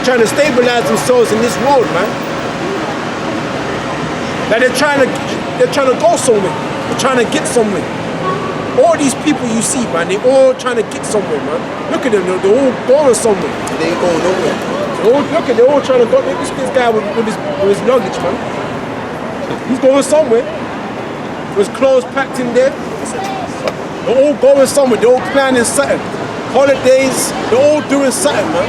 trying to stabilize themselves in this world, man. Like they're trying to go somewhere. They're trying to get somewhere. All these people you see, man, they all trying to get somewhere, man. Look at them, they're all going somewhere. They ain't going nowhere. They're all trying to go. Look at this guy with his luggage, man. He's going somewhere. With his clothes packed in there. They're all going somewhere. They're all planning something. Holidays, they're all doing something, man.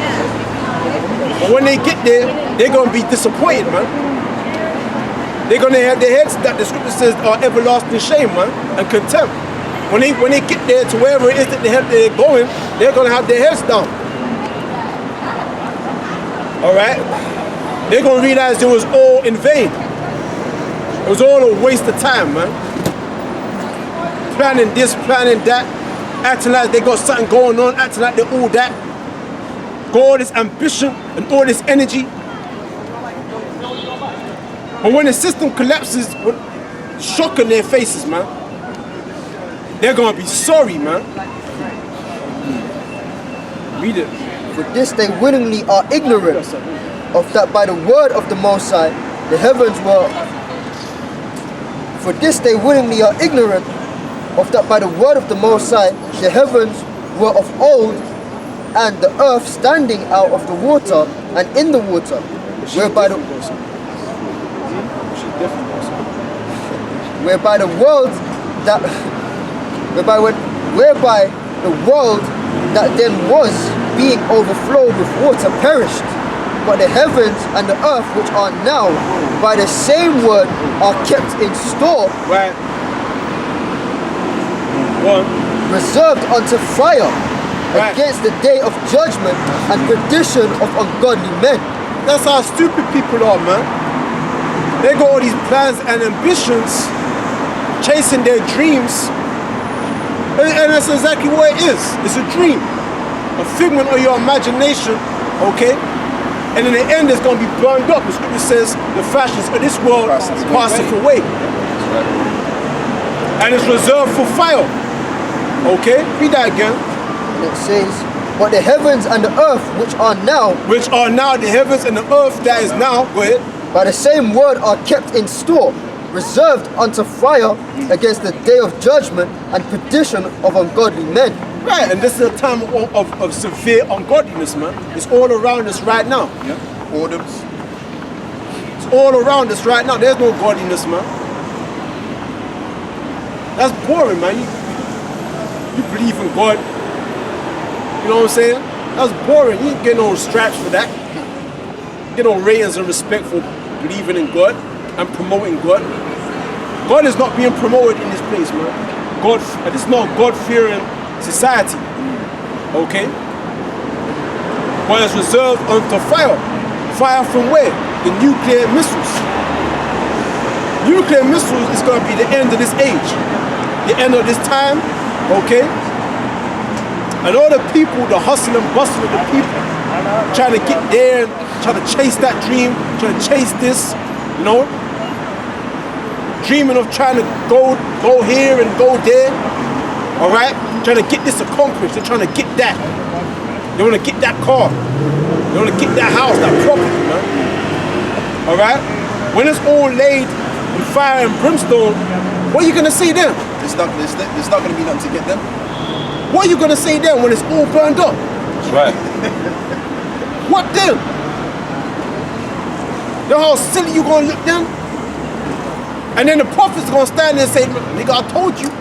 But when they get there, they're going to be disappointed, man. They're going to have their heads that the scripture says are everlasting shame, man, and contempt. When they get there to wherever it is that they're going, they're going to have their heads down. All right? They're going to realize it was all in vain. It was all a waste of time, man. Planning this, planning that, acting like they got something going on, acting like they're all that. Got all this ambition and all this energy. But when the system collapses, shock on their faces, man. They're gonna be sorry, man. Read it. For this they willingly are ignorant of that by the word of the Most High the heavens were. For this they willingly are ignorant of that by the word of the Most High the heavens were of old, and the earth standing out of the water and in the water, whereby the world that whereby the world that then was being overflowed with water perished, but the heavens and the earth which are now by the same word are kept in store, right? One. Reserved unto fire, right, against the day of judgment and perdition of ungodly men. That's how stupid people are, man. They got all these plans and ambitions, chasing their dreams. And that's exactly what it is. It's a dream. A figment of your imagination, okay? And in the end, it's going to be burned up. The scripture says, the fashions of this world passeth away. And it's reserved for fire. Okay? Read that again. And it says, but the heavens and the earth which are now the heavens and the earth that is now, go ahead, by the same word are kept in store, reserved unto fire against the day of judgment and perdition of ungodly men. Right, and this is a time of severe ungodliness, man. It's all around us right now. Yeah. Boredoms. It's all around us right now. There's no godliness, man. That's boring, man. You believe in God. You know what I'm saying? That's boring. You ain't get no stripes for that. You get no ratings and respect for believing in God and promoting God. God is not being promoted in this place, man. This is not God-fearing society. Okay? But it's reserved unto fire. Fire from where? The nuclear missiles. Nuclear missiles is going to be the end of this age. The end of this time. Okay? And all the people, the hustle and bustle of the people, trying to get there, trying to chase that dream, trying to chase this, you know? Dreaming of trying to go here and go there, all right? Trying to get this accomplished. They're trying to get that. They want to get that car. They want to get that house, that property, man. All right? When it's all laid in fire and brimstone, what are you going to say then? There's not going to be nothing to get them. What are you going to say then when it's all burned up? That's right. What then? You know how silly you going to look then? And then the prophet's going to stand there and say, nigga, I told you.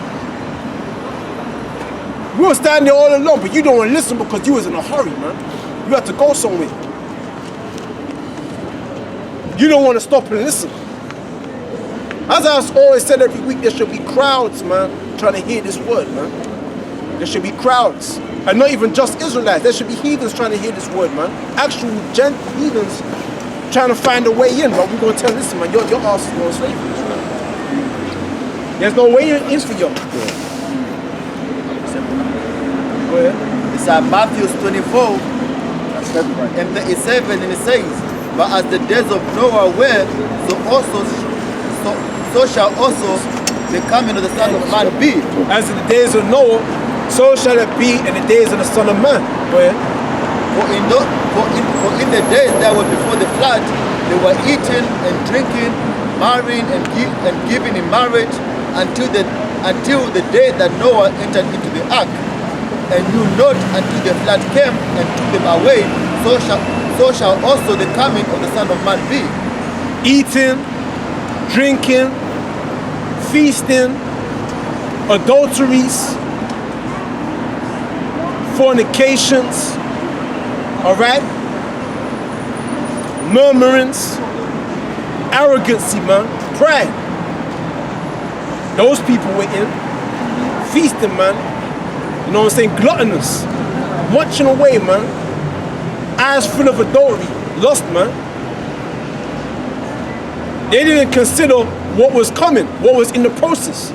We were standing there all alone, but you don't want to listen because you was in a hurry, man. You had to go somewhere. You don't want to stop and listen. As I always said every week, there should be crowds, man, trying to hear this word, man. There should be crowds. And not even just Israelites. There should be heathens trying to hear this word, man. Actual heathens trying to find a way in, but we're going to tell them, listen, man, your ass is going to slave for this, man. There's no way in for you. Go ahead. It's Matthew 24 and 37, and it says, but as the days of Noah were, so shall also the coming of the Son of Man be. As in the days of Noah, so shall it be in the days of the Son of Man. Go ahead. For in in the days that were before the flood, they were eating and drinking, marrying and giving in marriage until the day that Noah entered into the ark. And knew not until the flood came and took them away, so shall also the coming of the Son of Man be. Eating, drinking, feasting, adulteries, fornications, all right? Murmurings, arrogancy, man, pride. Those people were in. Feasting, man. You know what I'm saying? Gluttonous. Munching away, man. Eyes full of adultery. Lust, man. They didn't consider what was coming, what was in the process.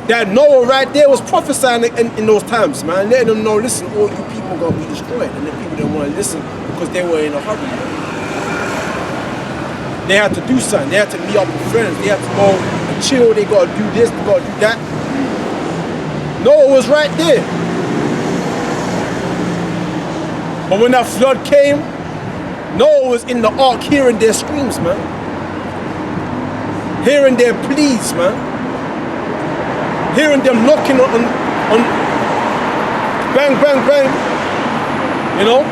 That Noah right there was prophesying in those times, man. Letting them know, listen, all you people are going to be destroyed. And the people didn't want to listen because they were in a hurry. They had to do something. They had to meet up with friends. They had to go and chill. They got to do this, they got to do that. Noah was right there. But when that flood came, Noah was in the ark hearing their screams, man. Hearing their pleas, man. Hearing them knocking on bang, bang, bang. You know?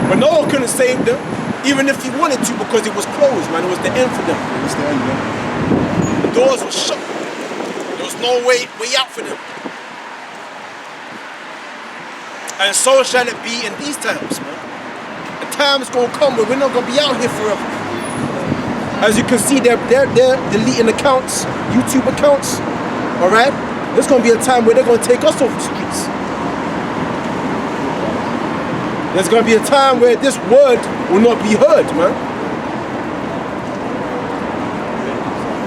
But Noah couldn't save them, even if he wanted to, because it was closed, man. It was the end for them. It was the end, man. The doors were shut. There was no way out for them. And so shall it be in these times, man. The time's gonna come where we're not gonna be out here forever. As you can see, they're deleting accounts, YouTube accounts, all right? There's gonna be a time where they're gonna take us off the streets. There's gonna be a time where this word will not be heard, man.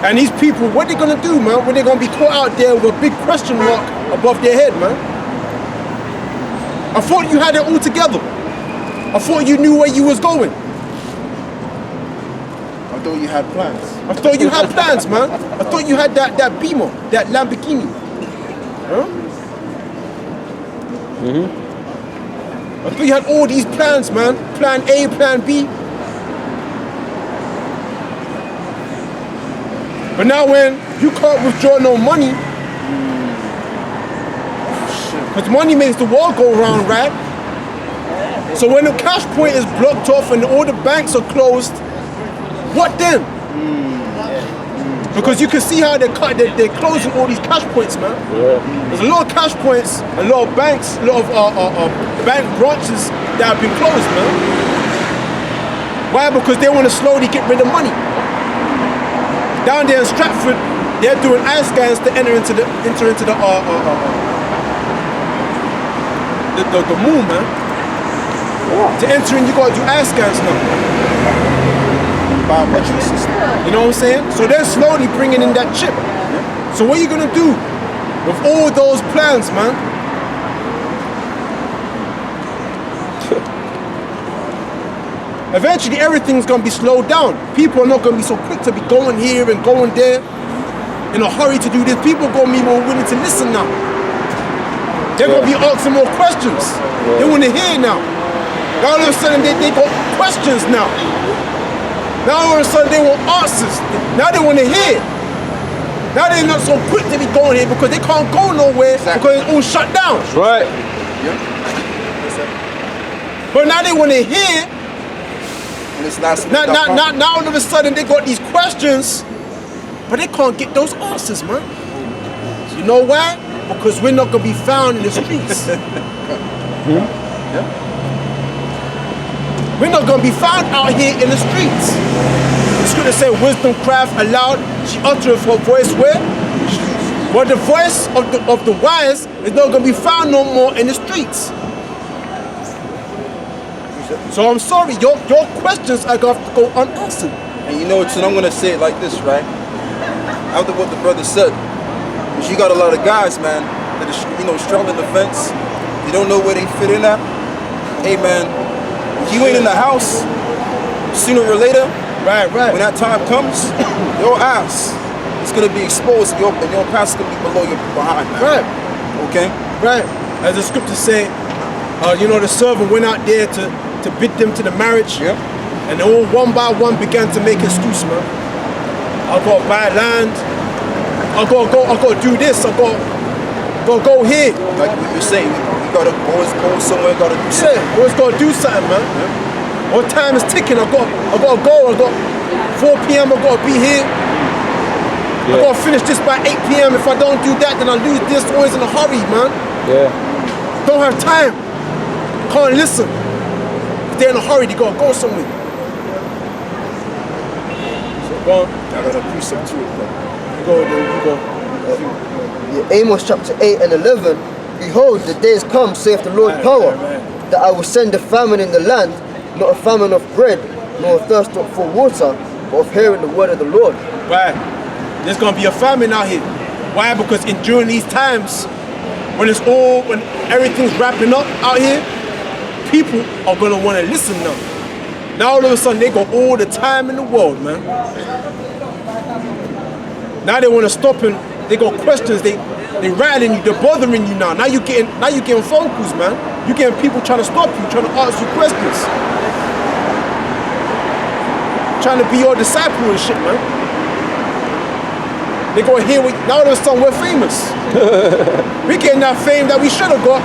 And these people, what they gonna do, man? When they're gonna be caught out there with a big question mark above their head, man? I thought you had it all together. I thought you knew where you was going. I thought you had plans. I thought you had plans, man. I thought you had that Beamer, that Lamborghini. Huh? I thought you had all these plans, man. Plan A, plan B. But now when you can't withdraw no money, because money makes the world go round, right? So when the cash point is blocked off and all the banks are closed, what then? Because you can see how they're closing all these cash points, man. There's a lot of cash points, a lot of banks, a lot of bank branches that have been closed, man. Why? Because they want to slowly get rid of money. Down there in Stratford, they're doing eye scans to enter into the moon, man. To enter in, you gotta do eye scans now. Biometric system. You know what I'm saying? So they're slowly bringing in that chip. So what are you gonna do with all those plans, man? Eventually everything's gonna be slowed down. People are not gonna be so quick to be going here and going there in a hurry to do this. People are gonna be more willing to listen now. They're gonna be asking more questions. They wanna hear now. Now all of a sudden they got questions now. Now all of a sudden they want answers. Now they wanna hear. Now they're not so quick to be going here because they can't go nowhere because it's all shut down. Right. But now they wanna hear. And it's not Now all of a sudden they got these questions, but they can't get those answers, man. You know why? Because we're not gonna be found in the streets. We're not gonna be found out here in the streets. The scripture said, "Wisdom craft aloud, she uttereth her voice where?" But the voice of the wise is not gonna be found no more in the streets. So I'm sorry, your questions are gonna have to go unanswered. And you know what, and I'm gonna say it like this, right? After what the brother said, because you got a lot of guys, man, that are, straddling the fence. They don't know where they fit in at. Hey, man, if you ain't in the house, sooner or later, Right. when that time comes, your ass is gonna be exposed, and your past is gonna be below your behind, man. Right. Okay? Right. As the scriptures say, you know, the servant went out there to bid them to the marriage. Yep. And they all one by one began to make excuse, man. I gotta buy land. I gotta do this. I gotta go here. Like you're saying, you gotta always go somewhere, gotta do something. Yeah, always gotta do something, man. All time is ticking. I gotta go. I got 4 p.m. I gotta be here. I gotta finish this by 8 p.m. If I don't do that, then I lose this. Always in a hurry, man. Yeah. Don't have time. Can't listen. If they're in a hurry, they gotta go somewhere. So go on. I got a precept to it, bro. You go. Amos chapter 8 and 11. Behold, the days come, saith the Lord power, that I will send a famine in the land, not a famine of bread, nor a thirst for water, but of hearing the word of the Lord. Right. There's gonna be a famine out here. Why? Because during these times, when everything's wrapping up out here, people are gonna want to listen now. Now all of a sudden they got all the time in the world, man. Now they want to stop and they got questions. They rattling you. They're bothering you now. Now you getting phone calls, man. You getting people trying to stop you, trying to ask you questions, trying to be your disciple and shit, man. They gonna hear what, now all of a sudden we're famous. We getting that fame that we should have got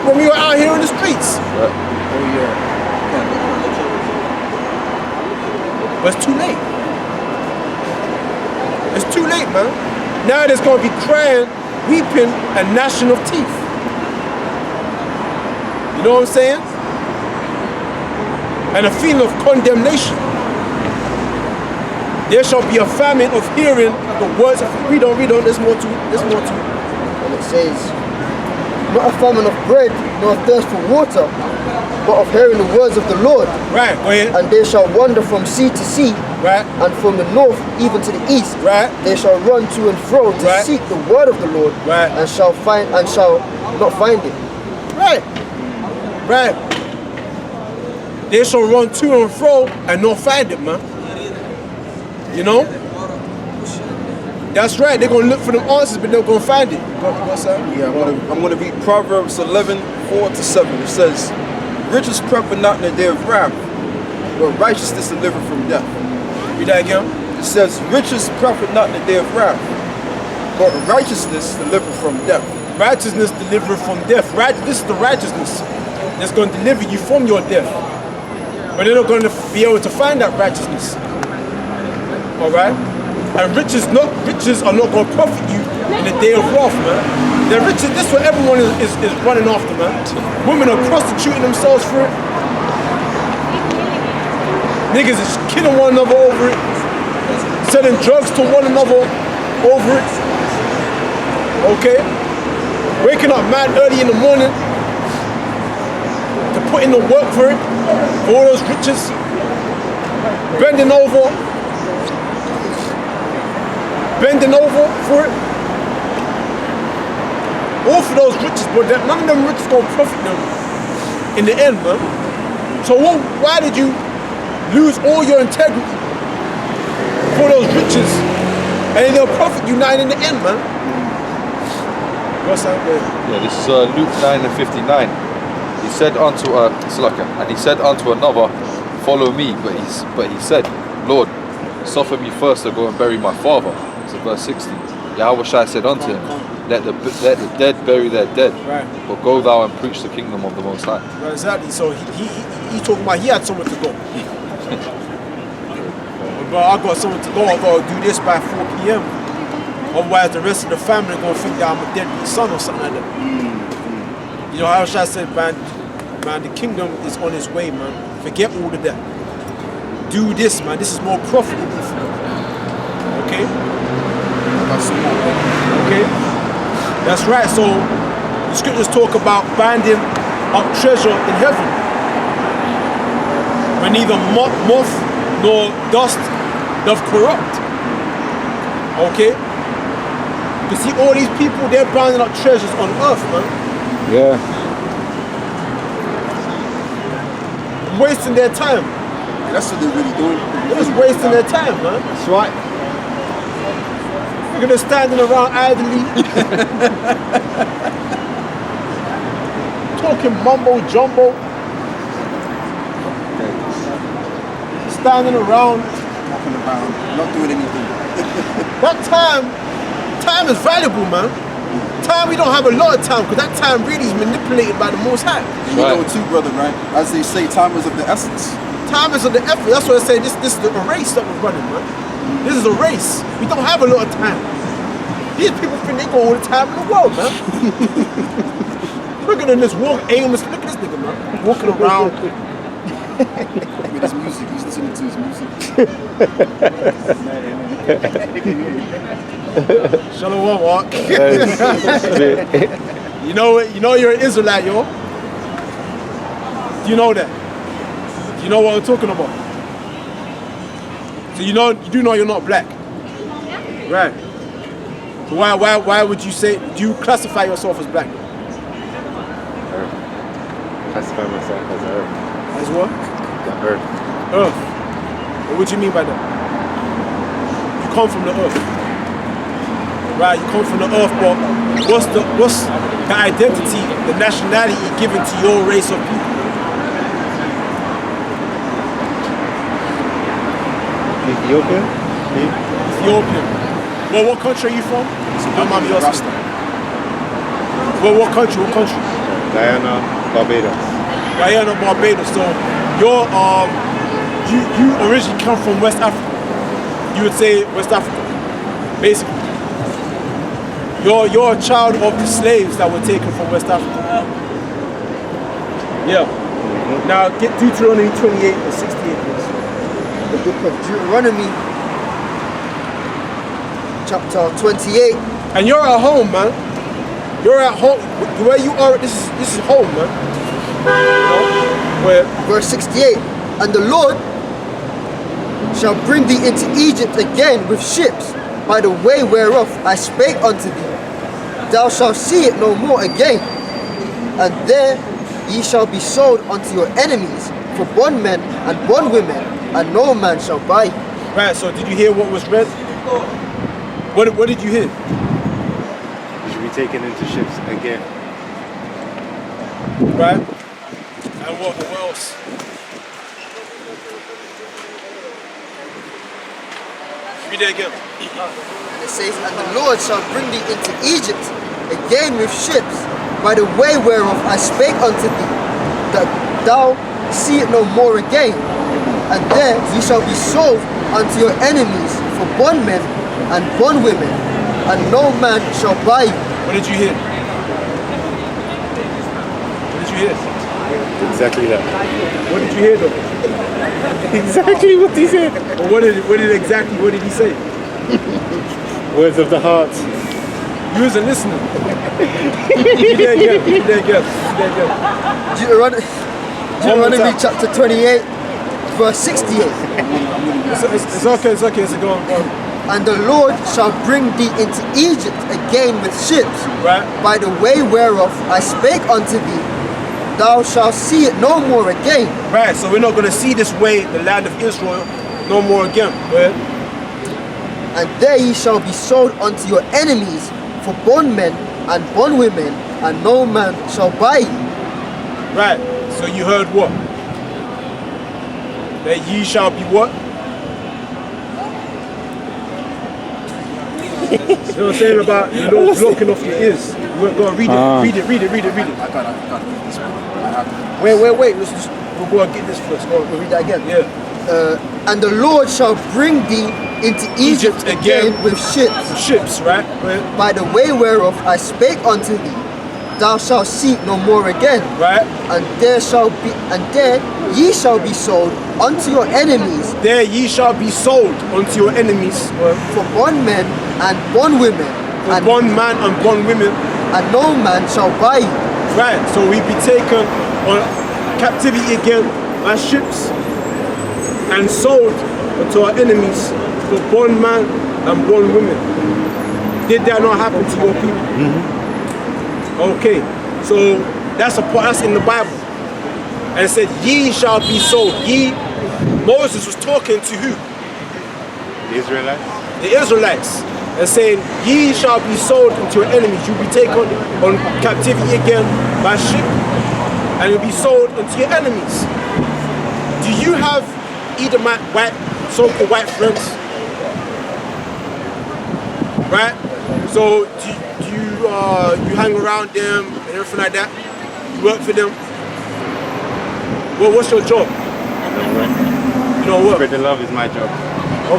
when we were out here in the streets. Oh yeah. But it's too late. It's too late, man. Now there's gonna be crying, weeping, and gnashing of teeth. You know what I'm saying? And a feeling of condemnation. There shall be a famine of hearing the words of, read on, there's more to it. And it says, not a famine of bread, nor a thirst for water, but of hearing the words of the Lord. Right, go ahead. And they shall wander from sea to sea, Right. and from the north even to the east. Right. They shall run to and fro to Right. seek the word of the Lord, Right. and shall not find it. Right. Right. They shall run to and fro and not find it, man. You know? That's right. They're gonna look for them answers, but they're gonna find it. What's that? Yeah, I'm gonna read Proverbs 11:4-7. It says, riches prefer not in the day of wrath, but righteousness delivered from death. Read that again. It says, riches profit not in the day of wrath, but righteousness delivered from death. Righteousness delivered from death. This is the righteousness that's going to deliver you from your death. But they're not going to be able to find that righteousness. All right? And riches are not going to profit you in the day of wrath, man. The riches, this is what everyone is running after, man. Women are prostituting themselves for it. Niggas is killing one another over it. Selling drugs to one another over it. Okay? Waking up mad early in the morning to put in the work for it, for all those riches. Bending over for it. All for those riches, but none of them riches gonna profit them in the end, man. So why did you lose all your integrity for those riches, and they'll profit you not in the end, man? What's that there? Yeah, this is Luke 9:59. He said unto and he said unto another, follow me. But he said, Lord, suffer me first to go and bury my father. So verse 60. Yahushua said unto him, let the dead bury their dead, Right. but go thou and preach the kingdom of the Most High. Right, exactly. So he talking about he had somewhere to go. But I got somewhere to go. I got to do this by 4 p.m. Otherwise, the rest of the family are gonna think that I'm a deadbeat son or something like that. You know how I said, man, the kingdom is on its way, man. Forget all of that. Do this, man. This is more profitable for you. Okay? Okay? That's right. So the scriptures talk about binding up treasure in heaven, where neither moth nor dust doth corrupt. Okay? You see all these people, they're binding up treasures on earth, man. Yeah. Wasting their time. That's what they're really doing. They're just wasting their time, man. That's right. You're gonna standing around idly. talking mumbo jumbo. Standing around. Walking around, not doing anything. That time is valuable, man. Time, we don't have a lot of time because that time really is manipulated by the Most High. And you know too, brother, right? As they say, time is of the essence. Time is of the effort. That's what I say. This is a race that we're running, man. This is a race. We don't have a lot of time. These people think they got all the time in the world, man. Look at them, just walk aimlessly. Look at this nigga, man. Walking around. With his music, he's listening to his music. Shalom, walk. You know you're an Israelite, yo. Do you know that? Do you know what I'm talking about? So you do know you're not black. Right. So why would you say, do you classify yourself as black? Classify myself as Earth. As what? The Earth. Earth. What do you mean by that? You come from the earth. Right, you come from the earth, but what's the identity, the nationality given to your race of people? Ethiopia? Ethiopian. Well, what country are you from? I'm Rasta. Well, what country? Guyana, Barbados. Guyana, Barbados. So you originally come from West Africa. You would say West Africa, basically. You're a child of the slaves that were taken from West Africa. Yeah. Now get Deuteronomy 28 and 68, please. The book of Deuteronomy, chapter 28. And you're at home, man. You're at home. Where you are, this is home, man. Where? Verse 68. And the Lord shall bring thee into Egypt again with ships, by the way whereof I spake unto thee. Thou shalt see it no more again. And there ye shall be sold unto your enemies for bondmen and bondwomen, and no man shall buy you. Right, so did you hear what was read? What did you hear? You should be taken into ships again. Right? And what else? Read it again. And it says, and the Lord shall bring thee into Egypt again with ships, by the way whereof I spake unto thee, that thou see it no more again. And there ye shall be sold unto your enemies for bondmen and bondwomen, and no man shall buy you. What did you hear? What did you hear? Exactly that. What did you hear though? Exactly what he said. Or what did he say? Words of the heart. You wasn't listening. You there again. Deuteronomy chapter 28, verse 68. It's okay, it's go on. And the Lord shall bring thee into Egypt again with ships, Right. by the way whereof I spake unto thee. Thou shalt see it no more again. Right, so we're not going to see this way, the land of Israel, no more again. Right? And there ye shall be sold unto your enemies for bondmen and bondwomen, and no man shall buy you. Right, so you heard what? That ye shall be what? You know what I'm saying about the Lord blocking off your ears? Go on, read it. Read it. I gotta read this one. I have to. Wait. We'll go and get this first. Go on. We'll read that again. Yeah. And the Lord shall bring thee into Egypt again with ships, Ships, right? by the way whereof I spake unto thee. Thou shalt see it no more again. Right? And there ye shall be sold unto your enemies There ye shall be sold unto your enemies for bondmen and bondwomen, for bondman and bondwomen. and no man shall buy you. Right, so we be taken on captivity again by ships and sold unto our enemies for bondman and bondwomen. Did that not happen to your people? Okay, so that's in the Bible. And it said, ye shall be sold. Ye, Moses was talking to who? The Israelites? The Israelites. And saying, ye shall be sold into your enemies. You'll be taken on captivity again by ship and it'll be sold unto your enemies. Do you have Edomite white, so-called white friends? Right? So do you hang around them and everything like that? You work for them? Well, what's your job? You don't work? Spread the love is my job.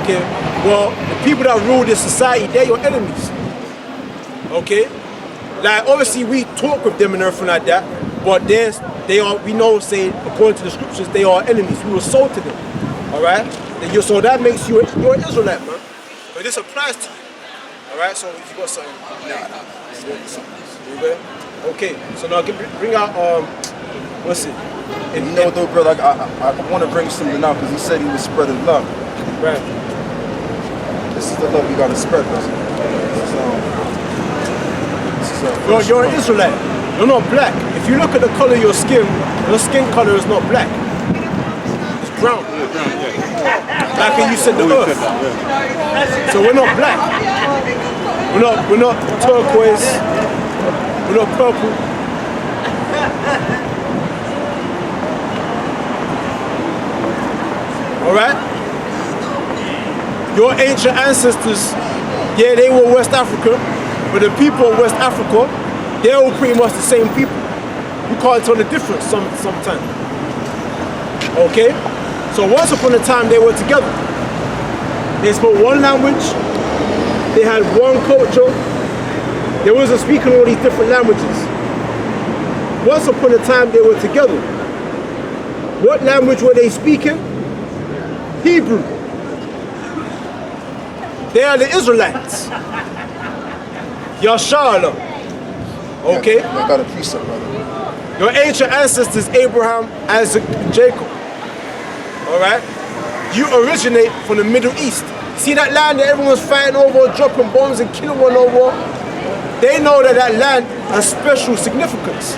Okay. Well, the people that rule this society, they're your enemies. Okay? Like, obviously we talk with them and everything like that, but we know, say, according to the scriptures, they are enemies. We were sold to them. Alright? So that makes you're an Israelite, man. But this applies to you. Alright, so if you got something. You good? Okay, so now bring out what's it? You know, though, brother, I want to bring something out because he said he was spreading love. Right. This is the love you got to spread, brother. Bro, you're an Israelite. You're not black. If you look at the color of your skin color is not black. It's brown. Like you said, the earth. So we're not black. We're not turquoise. We're not purple. Alright? Your ancient ancestors, yeah, they were West Africa, but the people of West Africa, they're all pretty much the same people. You can't tell the difference sometimes. Okay? So once upon a time they were together. They spoke one language, they had one culture, they wasn't speaking all these different languages. Once upon a time they were together. What language were they speaking? Hebrew. They are the Israelites. Yashala. Okay? I got a precept, brother. Your ancient ancestors, Abraham, Isaac, and Jacob. Alright? You originate from the Middle East. See that land that everyone's fighting over, dropping bombs and killing one over? They know that that land has special significance.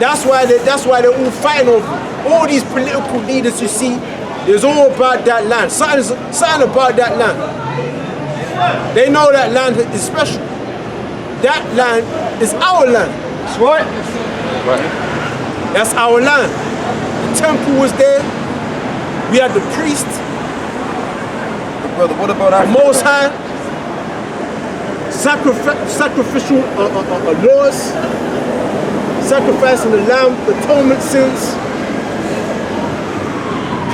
That's why they're all fighting over it. All these political leaders you see, it's all about that land. Something about that land. They know that land is special. That land is our land. That's right. That's our land. The temple was there. We had the priest. Brother, what about the Most High? Sacrificial laws. Sacrificing the lamb, atonement sins.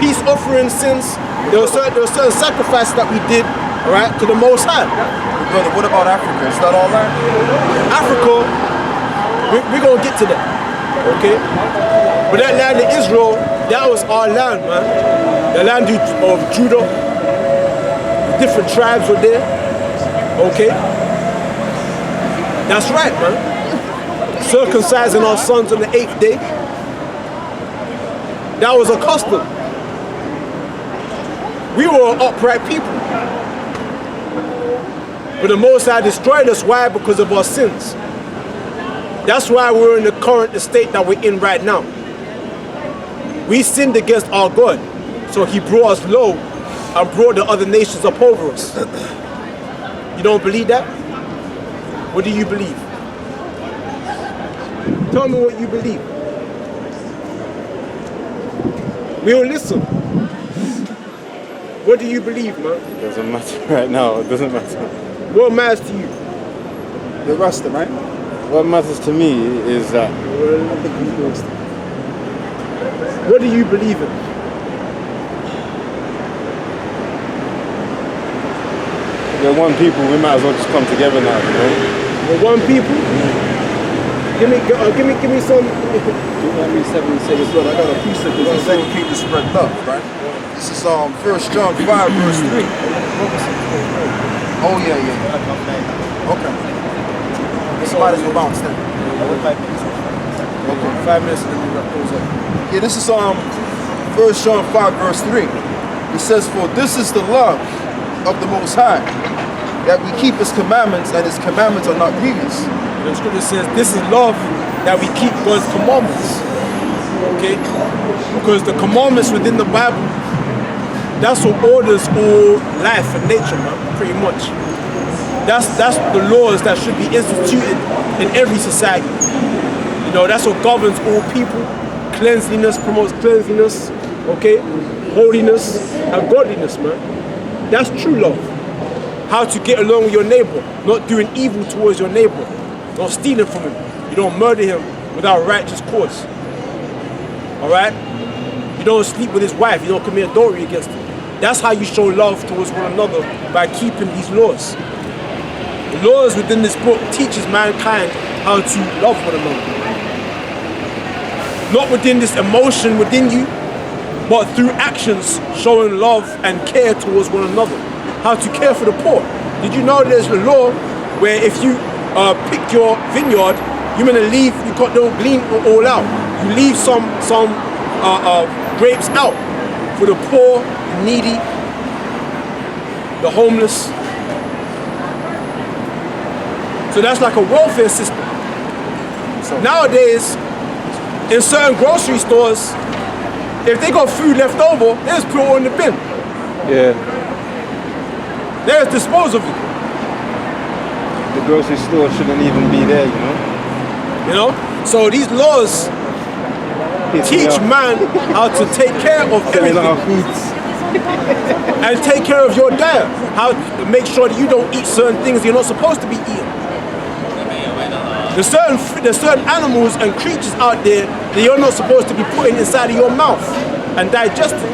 Peace offering sins. There were certain sacrifices that we did, all right, to the Most High. Brother, what about Africa? Is that all land? Africa, we're going to get to that, okay? But that land of Israel, that was our land, man. The land of Judah, the different tribes were there, okay? That's right, man. Circumcising our sons on the 8th day. That was a custom. We were upright people. But the Most High destroyed us. Why? Because of our sins. That's why we're in the current state that we're in right now. We sinned against our God. So he brought us low and brought the other nations up over us. You don't believe that? What do you believe? Tell me what you believe. We'll listen. What do you believe, man? It doesn't matter right now. It doesn't matter. What matters to you? The Rasta, right? What matters to me is that what do you believe in? we're one people. We might as well just come together now, you know? We're one people? Give me some. Let me 7 seconds, brother. I got a piece of this. He said keep the spread love, right? This is 1 John 5, verse 3. Oh yeah. Okay. This might as well bounce then. Okay, 5 minutes and then we wrap those up. Yeah, this is 1 John 5, verse 3. It says, "For this is the love of the Most High, that we keep His commandments, and His commandments are not grievous." The scripture says this is love, that we keep God's commandments. Okay? Because the commandments within the Bible, that's what orders all life and nature, man, pretty much. That's the laws that should be instituted in every society. You know, that's what governs all people. Cleanliness promotes cleanliness, okay? Holiness and godliness, man. That's true love. How to get along with your neighbor, not doing evil towards your neighbor, not stealing from him. You don't murder him without a righteous cause. All right? You don't sleep with his wife. You don't commit adultery against him. That's how you show love towards one another, by keeping these laws. The laws within this book teaches mankind how to love one another. Not within this emotion within you, but through actions showing love and care towards one another. How to care for the poor. Did you know there's a law where if you pick your vineyard, you're gonna leave, you don't glean all out. You leave some grapes out for the poor, the needy, the homeless. So that's like a welfare system. Nowadays, in certain grocery stores, if they got food left over, they just put it in the bin. Yeah. They just dispose of it. The grocery store shouldn't even be there, you know? You know? So these laws teach man how to take care of Selling our everything foods. and take care of your diet. How to make sure that you don't eat certain things you're not supposed to be eating. There's certain animals and creatures out there that you're not supposed to be putting inside of your mouth and digesting.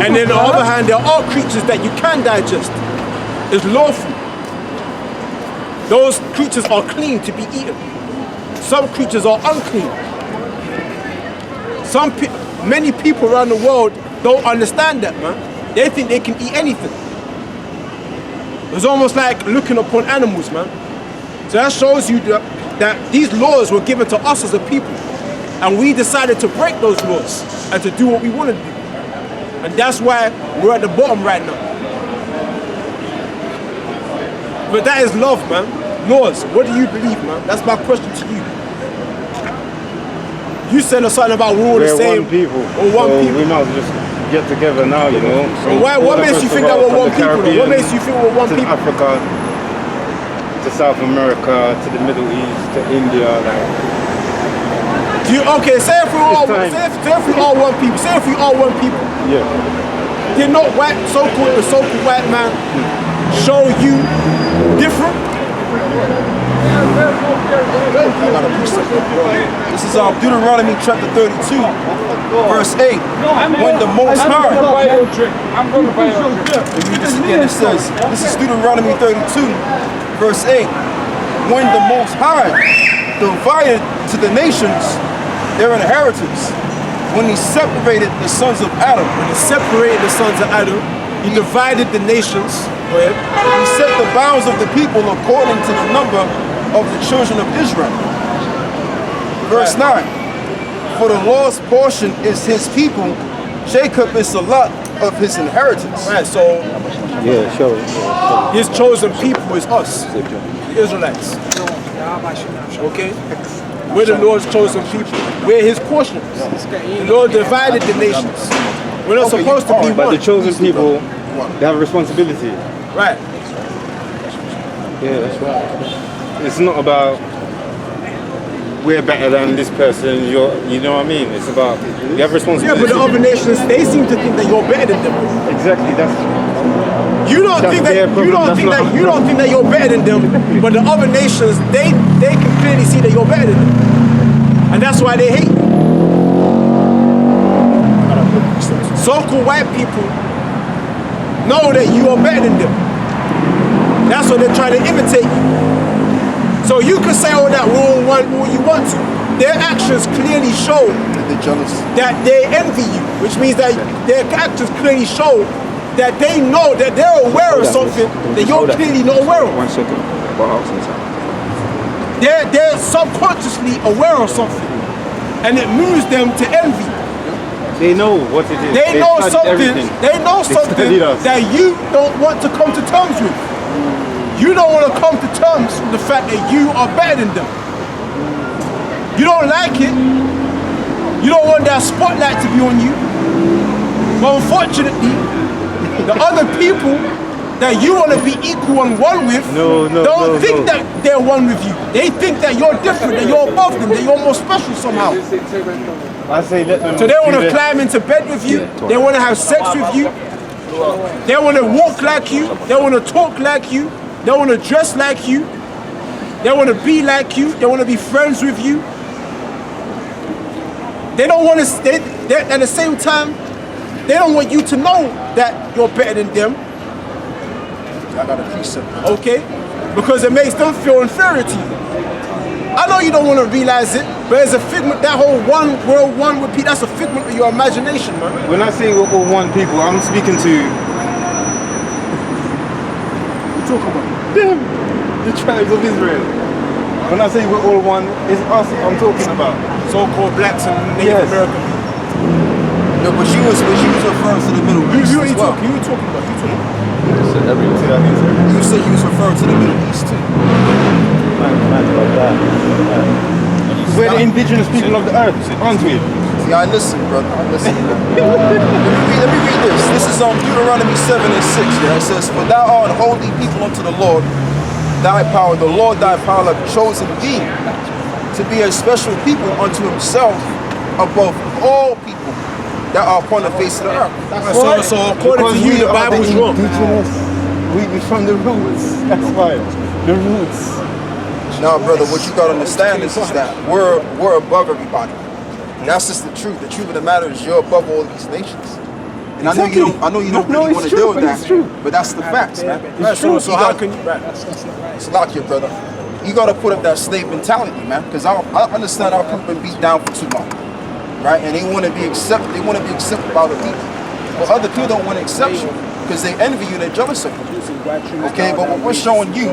And then on the other hand, there are creatures that you can digest. It's lawful. Those creatures are clean to be eaten. Some creatures are unclean. Many people around the world don't understand that, man. They think they can eat anything. It's almost like looking upon animals, man. So that shows you that these laws were given to us as a people. And we decided to break those laws and to do what we want to do. And that's why we're at the bottom right now. But that is love, man. Laws, what do you believe, man? That's my question to you. You said something about we're all the same. One people. Or one so people. we might just get together now, you know. So What makes you think that we're one people? What makes you think we're one to people? Africa, to South America, to the Middle East, to India, like. Say if we all one people. Say if we all one people. Yeah. Did not the so-called white man show you different? This is Deuteronomy chapter 32, verse 8. When the Most High. Let me read this again. It says, this is Deuteronomy 32, verse 8. When the Most High divided to the nations their inheritance, when he separated the sons of Adam. When he separated the sons of Adam, he divided the nations. Go ahead. He set the bounds of the people according to the number of the children of Israel. Verse 9. For the Lord's portion is his people. Jacob is the lot of his inheritance. Right, so Yeah, sure. his chosen people is us, the Israelites. Okay? We're the Lord's chosen people. We're his portion. The Lord divided the nations. We're not supposed to be But one. the chosen people, they have a responsibility. Right. Yeah, that's right. It's not about we're better than this person. You know what I mean? It's about you have Yeah, responsibility. but the other nations, they seem to think that you're better than them. Exactly. You don't That's think their that problem, you don't think that you're better than them, but the other nations, they can clearly see that you're better than them. And that's why they hate you. So-called white people know that you are better than them. That's why they're trying to imitate you. So you can say all that all you want to. Their actions clearly show They're jealous. that they envy you, which means that their actions clearly show that they know that they're aware of something that you're clearly not aware of. 1 second. They're subconsciously aware of something, and it moves them to envy. They know what it is. They know studied something. everything. They know something studied us. that you don't want to come to terms with. You don't want to come to terms with the fact that you are better than them. You don't like it. You don't want that spotlight to be on you. But unfortunately, the other people that you want to be equal and one with, don't think that they're one with you. They think that you're different, that you're above them, that you're more special somehow. I say let them. So they want to climb into bed with you, they want to have sex with you, they want to walk like you, they want to talk like you, they want to dress like you, they want to be like you, they want to be friends with you. They don't want to, at the same time, they don't want you to know that you're better than them. I got a precept. Okay? Because it makes them feel inferior to you. I know you don't want to realize it, but it's a figment, that whole one world, one repeat, that's a figment of your imagination, man. When I say we're all one people, I'm speaking to What you talking about? them, the tribes of Israel. When I say we're all one, it's us I'm talking about. So-called blacks and Native American. No, but she was referring to the Middle East Who are as you well. talking about? He said everyone. You said you was referring to the Middle East too. We're the indigenous people of the earth, aren't we? See, I listen, brother. I listen. let me read this. This is on Deuteronomy 7 and 6. Yeah? It says, "For thou art a holy people unto the Lord, thy power, the Lord thy power hath chosen thee to be a special people unto himself above all people that are upon the face of the earth." So according to you, the Bible's wrong. We from the roots. That's why. The roots. Now, brother, what you gotta understand is that we're above everybody. And that's just the truth. The truth of the matter is you're above all these nations. And Exactly. I know you don't No, really it's want to true, deal with but that. it's true. But that's the facts, man. It's true. So how can you? It's lock here, brother. You gotta put up that slave mentality, man. Because I understand our people been beat down for too long, right? And they want to be accepted. They want to be accepted by the people. But other people don't want to accept you because they envy you. They're jealous of you. Okay, but what we're showing you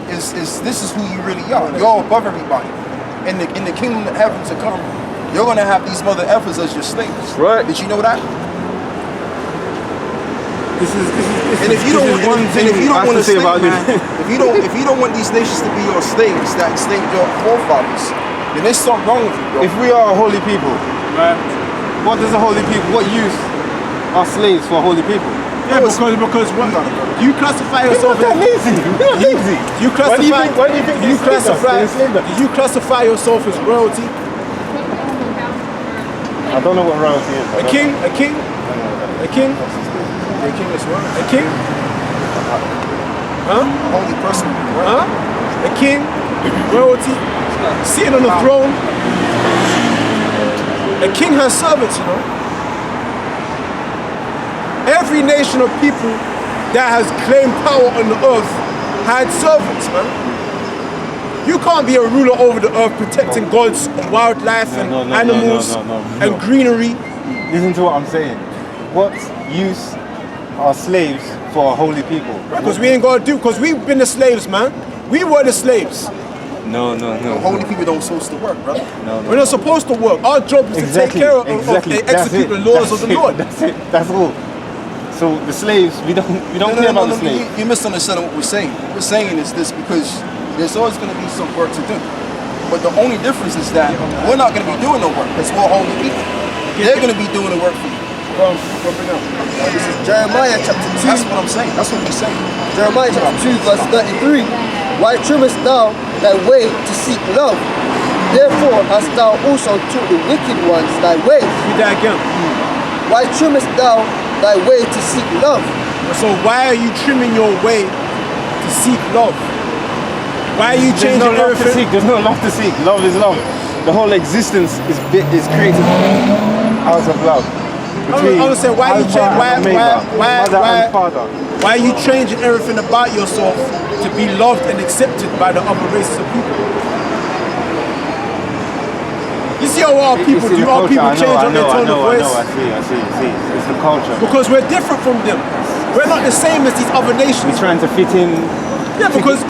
is this is who you really are. You're above everybody. In the kingdom of heaven to come, you're gonna have these mother effers as your slaves. Right. Did you know that? This is And if you don't, one thing if you I have don't want to to say slave, about man, this. if you don't want these nations to be your slaves that enslaved your forefathers, then there's something wrong with you, bro. If we are a holy people, what does a holy people? What use are slaves for holy people? Yeah, because what you classify yourself We're not as lazy. We're not lazy. you classify Why do you think they enslaved us? you classify yourself as royalty, I don't know what royalty is. a king, a king, a king, Your king is what? a king, Holy person. a king, royalty, sitting on the throne. A king has servants, you know. Every nation of people that has claimed power on the earth had servants, man. You can't be a ruler over the earth protecting God's wildlife and animals and greenery. Listen to what I'm saying. What use are slaves for a holy people? Because we ain't gonna do, because we've been the slaves, man. We were the slaves. No. Holy people don't supposed to work, brother. We're not supposed to work. Our job is to take care of and execute the laws of the Lord. That's it. That's all. So the slaves, we don't care about the slaves. You misunderstand what we're saying. What we're saying is this because there's always going to be some work to do. But the only difference is that we're not going to be doing no work because we're holy people. They're going to be doing the work for you. This is Jeremiah chapter 2. That's what I'm saying. That's what we're saying. Jeremiah chapter 2 verse 33. Why trimmest thou thy way to seek love? Therefore hast thou also taught the wicked ones thy ways. Read that again. Why trimmest thou thy way to seek love? So why are you trimming your way to seek love? Why are you There's changing no love to everything? seek. There's no love to seek. Love is love. The whole existence is created out of love. I understand why you change. Why are you changing everything about yourself to be loved and accepted by the other races of people? You see how our people do? Our people change on their tone of voice. I see. It's the culture. Because we're different from them. We're not the same as these other nations. We're trying to fit in. Yeah, because